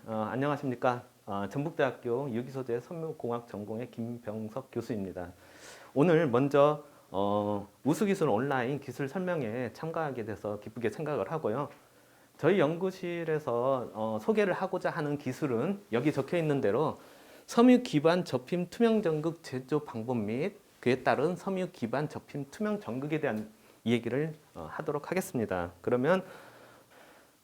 안녕하십니까. 전북대학교 유기소재 섬유공학 전공의 김병석 교수입니다. 오늘 먼저 우수기술 온라인 기술 설명회에 참가하게 돼서 기쁘게 생각을 하고요. 저희 연구실에서 소개를 하고자 하는 기술은 여기 적혀 있는 대로 섬유 기반 접힘 투명 전극 제조 방법 및 그에 따른 섬유 기반 접힘 투명 전극에 대한 얘기를 하도록 하겠습니다. 그러면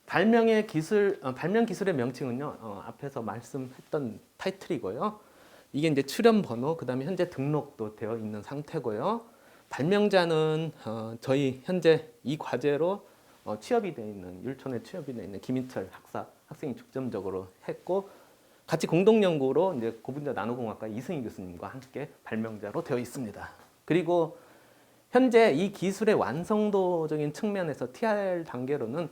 발명 기술의 명칭은요, 앞에서 말씀했던 타이틀이고요. 이게 이제 출연 번호, 그 다음에 현재 등록도 되어 있는 상태고요. 발명자는 저희 현재 이 과제로 취업이 되어 있는, 율촌에 취업이 되어 있는 김인철 학생이 중점적으로 했고, 같이 공동 연구로 이제 고분자 나노공학과 이승희 교수님과 함께 발명자로 되어 있습니다. 그리고 현재 이 기술의 완성도적인 측면에서 TR 단계로는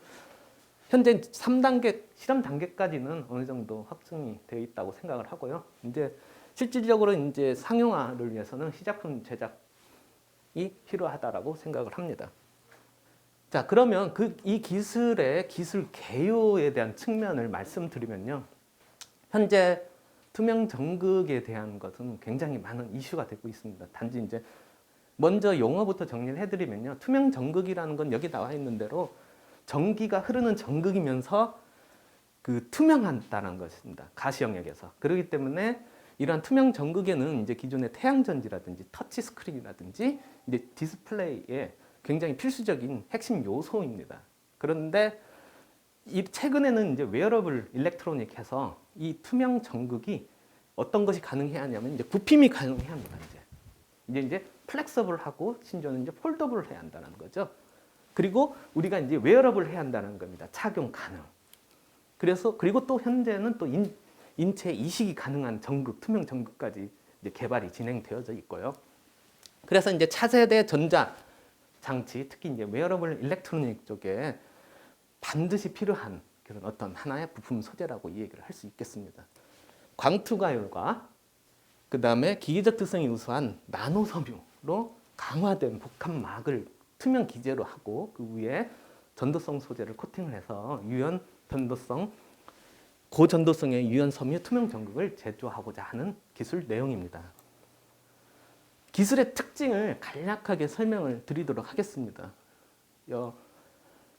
현재 3단계 실험 단계까지는 어느 정도 확증이 되어 있다고 생각을 하고요. 이제 실질적으로 이제 상용화를 위해서는 시작품 제작이 필요하다라고 생각을 합니다. 자, 그러면 이 기술의 기술 개요에 대한 측면을 말씀드리면요. 현재 투명 전극에 대한 것은 굉장히 많은 이슈가 되고 있습니다. 단지 이제 먼저 용어부터 정리를 해드리면요. 투명 전극이라는 건 여기 나와 있는 대로 전기가 흐르는 전극이면서 투명하다는 것입니다. 가시 영역에서. 그렇기 때문에 이러한 투명 전극에는 이제 기존의 태양전지라든지 터치 스크린이라든지 이제 디스플레이에 굉장히 필수적인 핵심 요소입니다. 그런데 최근에는 이제 웨어러블 일렉트로닉해서 이 투명 전극이 어떤 것이 가능해야 하냐면 이제 부품이 가능해야 합니다. 이제 플렉서블하고 심지어는 이제 폴더블을 해야 한다는 거죠. 그리고 우리가 이제 웨어러블 해야 한다는 겁니다. 착용 가능. 그리고 또 현재는 또 인체 이식이 가능한 전극, 투명 전극까지 이제 개발이 진행되어져 있고요. 그래서 이제 차세대 전자 장치, 특히 이제 웨어러블 일렉트로닉 쪽에 반드시 필요한 그런 어떤 하나의 부품 소재라고 이 얘기를 할 수 있겠습니다. 광투가열과 그 다음에 기계적 특성이 우수한 나노 섬유로 강화된 복합막을 투명 기재로 하고 그 위에 전도성 소재를 코팅을 해서 고전도성의 유연 섬유 투명 전극을 제조하고자 하는 기술 내용입니다. 기술의 특징을 간략하게 설명을 드리도록 하겠습니다.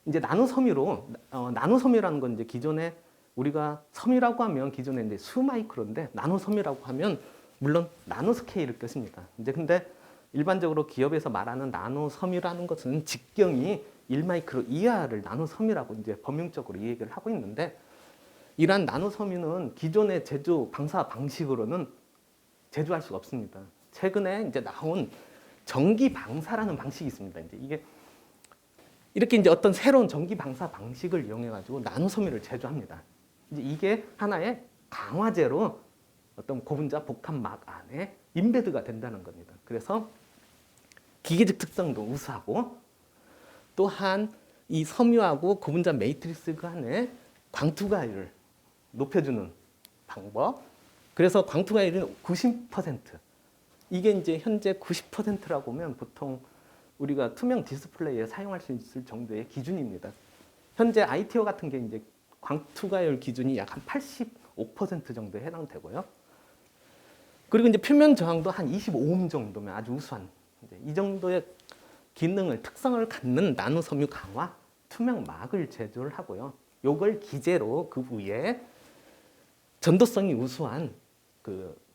이제 나노섬유라는 건 이제 기존에 우리가 섬유라고 하면 기존에 이제 수마이크로인데 나노섬유라고 하면 물론 나노스케일을 뜻입니다. 근데 일반적으로 기업에서 말하는 나노섬유라는 것은 직경이 1마이크로 이하를 나노섬유라고 이제 범용적으로 이 얘기를 하고 있는데 이러한 나노섬유는 기존의 제조 방사 방식으로는 제조할 수가 없습니다. 최근에 이제 나온 전기 방사라는 방식이 있습니다. 이렇게 이제 어떤 새로운 전기 방사 방식을 이용해 가지고 나노섬유를 제조합니다. 이게 하나의 강화제로 어떤 고분자 복합막 안에 인베드가 된다는 겁니다. 그래서 기계적 특성도 우수하고 또한 이 섬유하고 고분자 매트릭스 간의 광투가율을 높여주는 방법. 그래서 광투가율은 90%. 이게 이제 현재 90%라고 하면 보통 우리가 투명 디스플레이에 사용할 수 있을 정도의 기준입니다. 현재 ITO 같은 게 이제 광투가율 기준이 약 한 85% 정도에 해당되고요. 그리고 이제 표면 저항도 한 25옴 정도면 아주 우수한 이 정도의 특성을 갖는 나노섬유 강화 투명막을 제조를 하고요. 요걸 기재로 그 위에 전도성이 우수한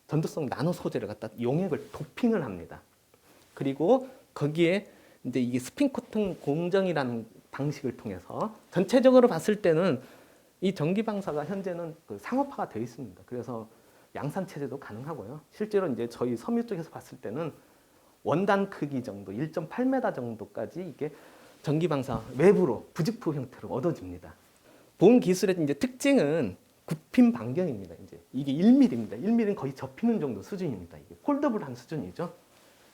전도성 나노 소재를 갖다 용액을 도핑을 합니다. 그리고 거기에 이제 이게 스핀 코팅 공정이라는 방식을 통해서 전체적으로 봤을 때는 이 전기 방사가 현재는 상업화가 되어 있습니다. 그래서 양산 체제도 가능하고요. 실제로 이제 저희 섬유 쪽에서 봤을 때는 원단 크기 정도 1.8m 정도까지 이게 전기 방사 외부로 부직포 형태로 얻어집니다. 본 기술의 이제 특징은 굽힘 반경입니다. 이게 1mm입니다. 1mm는 거의 접히는 정도 수준입니다. 이게 폴더블한 수준이죠.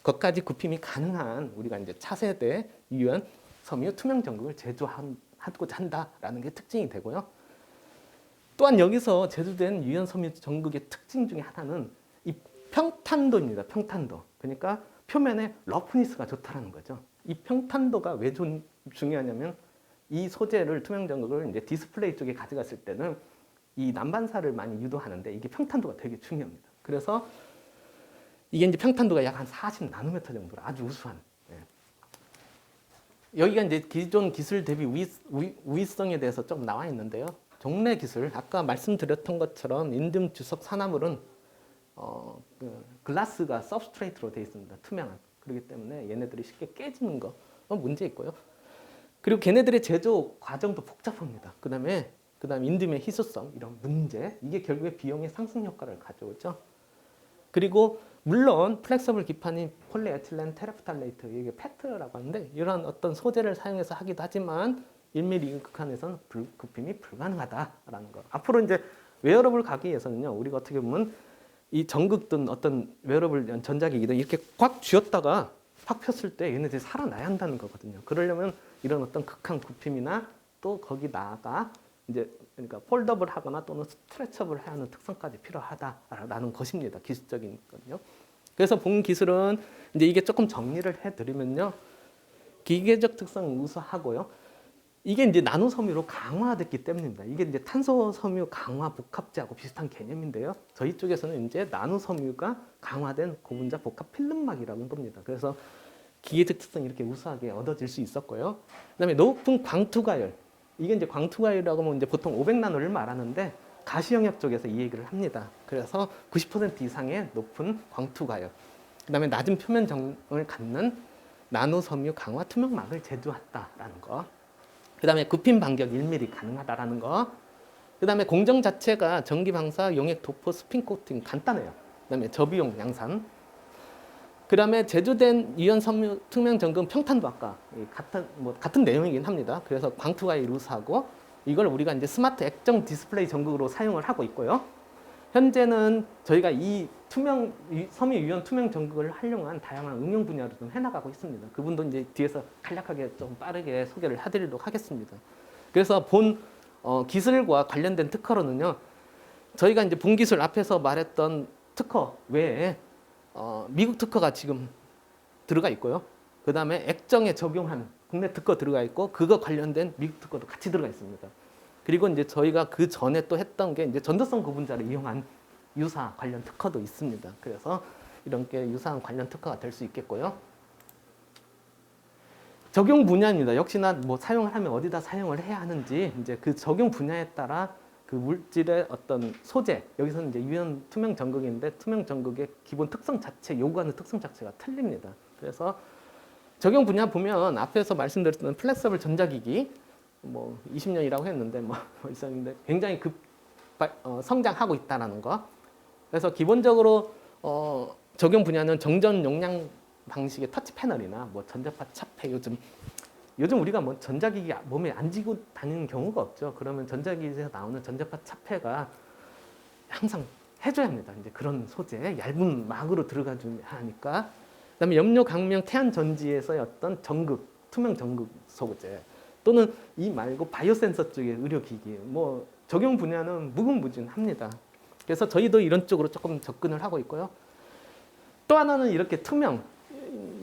거기까지 굽힘이 가능한 우리가 이제 차세대 유연 섬유 투명 전극을 제조하고자 한다라는 게 특징이 되고요. 또한 여기서 제조된 유연 섬유 전극의 특징 중에 하나는 이 평탄도입니다. 평탄도. 그러니까 표면에 러프니스가 좋다라는 거죠. 이 평탄도가 왜 중요하냐면 이 소재를 투명 전극을 이제 디스플레이 쪽에 가져갔을 때는 이 난반사를 많이 유도하는데 이게 평탄도가 되게 중요합니다. 그래서 이게 이제 평탄도가 약 한 40 나노미터 정도로 아주 우수한. 예. 여기가 이제 기존 기술 대비 우위성에 대해서 좀 나와 있는데요. 종래 기술, 아까 말씀드렸던 것처럼 인듐 주석 산화물은 글라스가 서브스트레이트로 되어 있습니다. 투명한. 그렇기 때문에 얘네들이 쉽게 깨지는 거 문제 있고요. 그리고 걔네들의 제조 과정도 복잡합니다. 그다음에 인듐의 희소성 이런 문제, 이게 결국에 비용의 상승 효과를 가져오죠. 그리고 물론 플렉서블 기판인 폴리에틸렌 테레프탈레이트, 이게 페트라고 하는데 이런 어떤 소재를 사용해서 하기도 하지만 1mm 극한에서는 부품이 불가능하다라는 거. 앞으로 이제 웨어러블 가기 위해서는요, 우리가 어떻게 보면 이 전극든 어떤 웨어러블 전자기기든 이렇게 꽉 쥐었다가 확 폈을 때 얘네들이 살아나야 한다는 거거든요. 그러려면 이런 어떤 극한 부품이나 또 거기 나아가 이제 그러니까 폴더블 하거나 또는 스트레쳐블 해야 하는 특성까지 필요하다라는 것입니다. 기술적인 건요. 그래서 본 기술은 이제 이게 조금 정리를 해드리면요, 기계적 특성 우수하고요. 이게 이제 나노 섬유로 강화됐기 때문입니다. 이게 이제 탄소 섬유 강화 복합제하고 비슷한 개념인데요. 저희 쪽에서는 이제 나노 섬유가 강화된 고분자 복합 필름막이라고 겁니다. 그래서 기계적 특성이 이렇게 우수하게 얻어질 수 있었고요. 그다음에 높은 광투가열. 이게 이제 광투가열이라고 하면 이제 보통 500나노를 말하는데 가시 영역 쪽에서 이 얘기를 합니다. 그래서 90% 이상의 높은 광투가열. 그다음에 낮은 표면 정을 갖는 나노 섬유 강화 투명막을 제조했다라는 거. 그다음에 굽힘 반격 1mm 가능하다라는 거. 그다음에 공정 자체가 전기 방사, 용액 도포, 스핀 코팅 간단해요. 그다음에 저비용 양산. 그다음에 제조된 이온 섬유 투명 전극 평탄도 아까 같은 내용이긴 합니다. 그래서 광투가열 우수하고 이걸 우리가 이제 스마트 액정 디스플레이 전극으로 사용을 하고 있고요. 현재는 저희가 이 섬유 이온 투명 전극을 활용한 다양한 응용 분야를 좀 해나가고 있습니다. 그분도 이제 뒤에서 간략하게 좀 빠르게 소개를 해드리도록 하겠습니다. 그래서 본 기술과 관련된 특허로는요, 저희가 이제 본 기술 앞에서 말했던 특허 외에 미국 특허가 지금 들어가 있고요. 그 다음에 액정에 적용한 국내 특허 들어가 있고 그거 관련된 미국 특허도 같이 들어가 있습니다. 그리고 이제 저희가 그 전에 또 했던 게 이제 전도성 구분자를 이용한 유사 관련 특허도 있습니다. 그래서 이런 게 유사한 관련 특허가 될 수 있겠고요. 적용 분야입니다. 역시나 뭐 사용을 하면 어디다 사용을 해야 하는지 이제 그 적용 분야에 따라 그 물질의 어떤 소재, 여기서는 이제 유연 투명 전극인데 투명 전극의 기본 특성 자체, 요구하는 특성 자체가 틀립니다. 그래서 적용 분야 보면 앞에서 말씀드렸던 플렉서블 전자기기 뭐 20년이라고 했는데 뭐 있었는데 굉장히 성장하고 있다라는 거. 그래서 기본적으로 적용 분야는 정전 용량 방식의 터치 패널이나 뭐 전자파 차폐, 요즘 우리가 뭐 전자기기 몸에 안 지고 다니는 경우가 없죠. 그러면 전자기기에서 나오는 전자파 차폐가 항상 해줘야 합니다. 이제 그런 소재, 얇은 막으로 들어가줘야 하니까. 그다음에 염료 강명 태안 전지에서의 어떤 전극, 투명 전극 소재, 또는 이 말고 바이오 센서 쪽의 의료기기, 뭐 적용 분야는 무궁무진합니다. 그래서 저희도 이런 쪽으로 조금 접근을 하고 있고요. 또 하나는 이렇게 투명,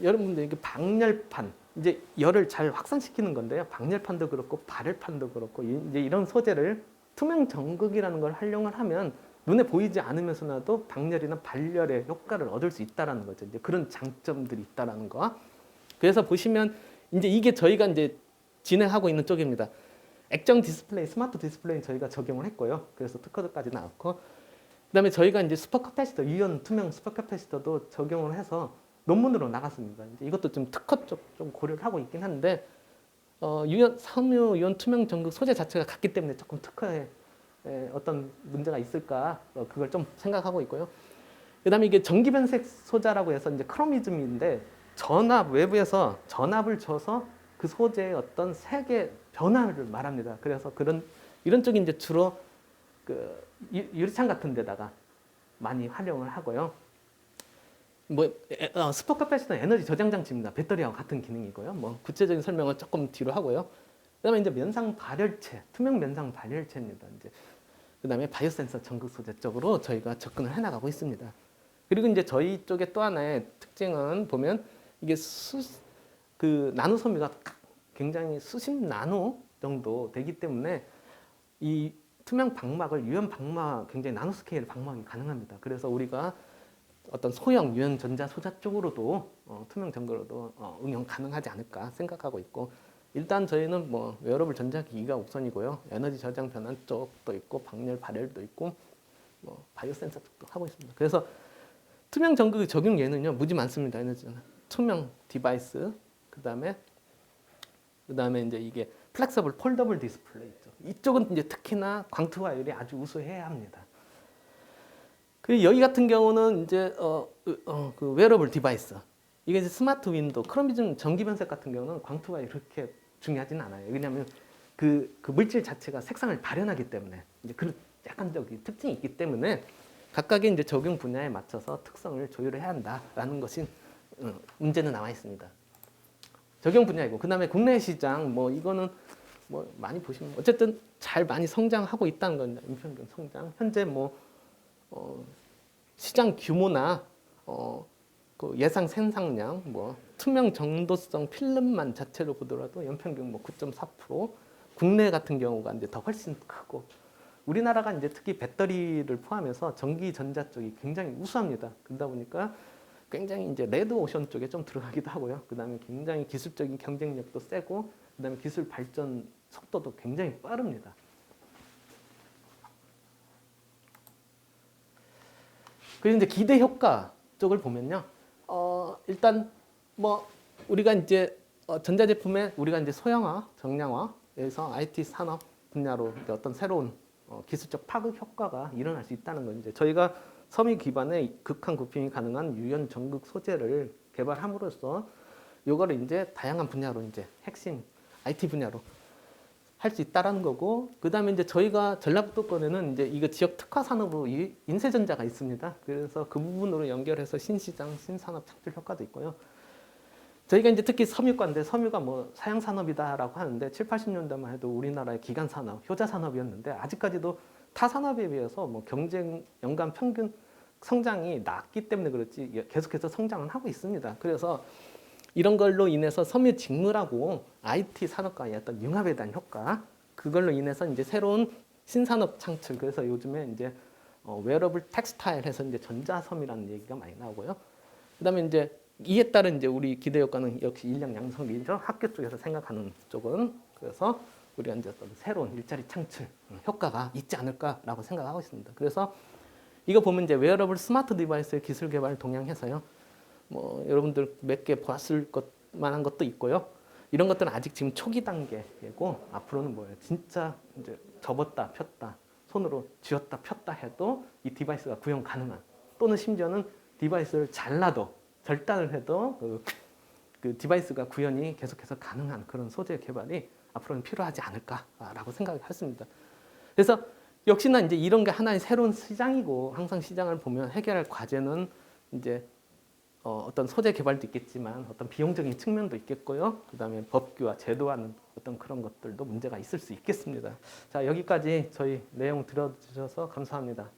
여러분들 이게 방열판, 이제 열을 잘 확산시키는 건데요. 방열판도 그렇고 발열판도 그렇고 이제 이런 소재를 투명 전극이라는 걸 활용을 하면 눈에 보이지 않으면서도 방열이나 발열의 효과를 얻을 수 있다라는 거죠. 이제 그런 장점들이 있다라는 거. 그래서 보시면 이제 이게 저희가 이제 진행하고 있는 쪽입니다. 액정 디스플레이, 스마트 디스플레이 저희가 적용을 했고요. 그래서 특허도까지 나왔고, 그다음에 저희가 이제 슈퍼 캐패시터, 이온 투명 슈퍼 캐패시터도 적용을 해서 논문으로 나갔습니다. 이제 이것도 좀 특허 쪽 좀 고려를 하고 있긴 한데, 섬유 이온 투명 전극 소재 자체가 같기 때문에 조금 특허에 어떤 문제가 있을까, 그걸 좀 생각하고 있고요. 그다음에 이게 전기 변색 소자라고 해서 이제 크로미즘인데 외부에서 전압을 줘서 그 소재의 어떤 색의 변화를 말합니다. 그래서 이런 쪽이 이제 주로 그 유리창 같은 데다가 많이 활용을 하고요. 스포 캐패시터 에너지 저장 장치입니다. 배터리하고 같은 기능이고요. 뭐 구체적인 설명은 조금 뒤로 하고요. 그다음에 이제 면상 발열체, 투명 면상 발열체입니다. 이제 그다음에 바이오 센서 전극 소재 쪽으로 저희가 접근을 해나가고 있습니다. 그리고 이제 저희 쪽의 또 하나의 특징은 보면 이게 나노 섬유가 굉장히 수십 나노 정도 되기 때문에 이 투명 방막을 유연 방막, 굉장히 나노 스케일 방막이 가능합니다. 그래서 우리가 어떤 소형 유연 전자 소자 쪽으로도 투명 전구로도 응용 가능하지 않을까 생각하고 있고, 일단 저희는 뭐 웨어러블 전자기기가 우선이고요. 에너지 저장 변환 쪽도 있고 방열 발열도 있고 뭐 바이오 센서 쪽도 하고 있습니다. 그래서 투명 전구 적용 예는요 무지 많습니다. 에너지 전환, 투명 디바이스, 그다음에 이제 이게 플렉서블 폴더블 디스플레이 있죠. 이쪽은 이제 특히나 광투화율이 아주 우수해야 합니다. 그 여기 같은 경우는 이제 그 웨어러블 디바이스, 이게 이제 스마트 윈도우, 크롬비즘 전기 변색 같은 경우는 광투화율이 그렇게 중요하지는 않아요. 왜냐하면 그 물질 자체가 색상을 발현하기 때문에 이제 그런 약간 저기 특징이 있기 때문에 각각의 이제 적용 분야에 맞춰서 특성을 조율해야 한다라는 것이 문제는 남아 있습니다. 적용 분야이고, 그다음에 국내 시장 뭐 이거는 뭐 많이 보시면 어쨌든 잘 많이 성장하고 있다는 겁니다. 인평균 성장. 현재 뭐 시장 규모나 그 예상 생산량, 뭐 투명 정도성 필름만 자체로 보더라도 연평균 뭐 9.4%, 국내 같은 경우가 이제 더 훨씬 크고, 우리나라가 이제 특히 배터리를 포함해서 전기 전자 쪽이 굉장히 우수합니다. 그러다 보니까 굉장히 이제 레드 오션 쪽에 좀 들어가기도 하고요. 그다음에 굉장히 기술적인 경쟁력도 세고, 그다음에 기술 발전 속도도 굉장히 빠릅니다. 그리고 이제 기대 효과 쪽을 보면요. 일단 뭐 우리가 이제 전자제품에 우리가 이제 소형화, 정량화에서 IT 산업 분야로 이제 어떤 새로운 기술적 파급 효과가 일어날 수 있다는 건, 이제 저희가 섬유 기반의 극한 부품이 가능한 유연 전극 소재를 개발함으로써 요거를 이제 다양한 분야로 이제 핵심 IT 분야로 할 수 있다라는 거고, 그다음에 이제 저희가 전라북도권에는 이제 이거 지역 특화 산업으로 인쇄전자가 있습니다. 그래서 그 부분으로 연결해서 신시장, 신산업 창출 효과도 있고요. 저희가 이제 특히 섬유과인데, 섬유가 뭐 사양 산업이다라고 하는데 7, 80년대만 해도 우리나라의 기간 산업, 효자 산업이었는데 아직까지도 타 산업에 비해서 뭐 경쟁 연간 평균 성장이 낮기 때문에 그렇지 계속해서 성장은 하고 있습니다. 그래서 이런 걸로 인해서 섬유 직물하고 IT 산업과의 어떤 융합에 대한 효과, 그걸로 인해서 이제 새로운 신산업 창출, 그래서 요즘에 이제 웨어러블 텍스타일 해서 이제 전자섬이라는 얘기가 많이 나오고요. 그다음에 이제 이에 따른 이제 우리 기대 효과는 역시 인력 양성이죠. 학교 쪽에서 생각하는 쪽은. 그래서 우리가 이제 어떤 새로운 일자리 창출 효과가 있지 않을까라고 생각하고 있습니다. 그래서 이거 보면 이제 웨어러블 스마트 디바이스의 기술 개발 동향해서요. 뭐 여러분들 몇 개 봤을 만한 것도 있고요. 이런 것들은 아직 지금 초기 단계이고, 앞으로는 뭐예요? 진짜 이제 접었다 폈다, 손으로 쥐었다 폈다 해도 이 디바이스가 구현 가능한, 또는 심지어는 디바이스를 잘라도 절단을 해도 그 디바이스가 구현이 계속해서 가능한 그런 소재 개발이 앞으로는 필요하지 않을까라고 생각했습니다. 그래서 역시나 이제 이런 게 하나의 새로운 시장이고, 항상 시장을 보면 해결할 과제는 이제 어떤 소재 개발도 있겠지만 어떤 비용적인 측면도 있겠고요. 그다음에 법규와 제도화는 어떤 그런 것들도 문제가 있을 수 있겠습니다. 자, 여기까지 저희 내용 들어주셔서 감사합니다.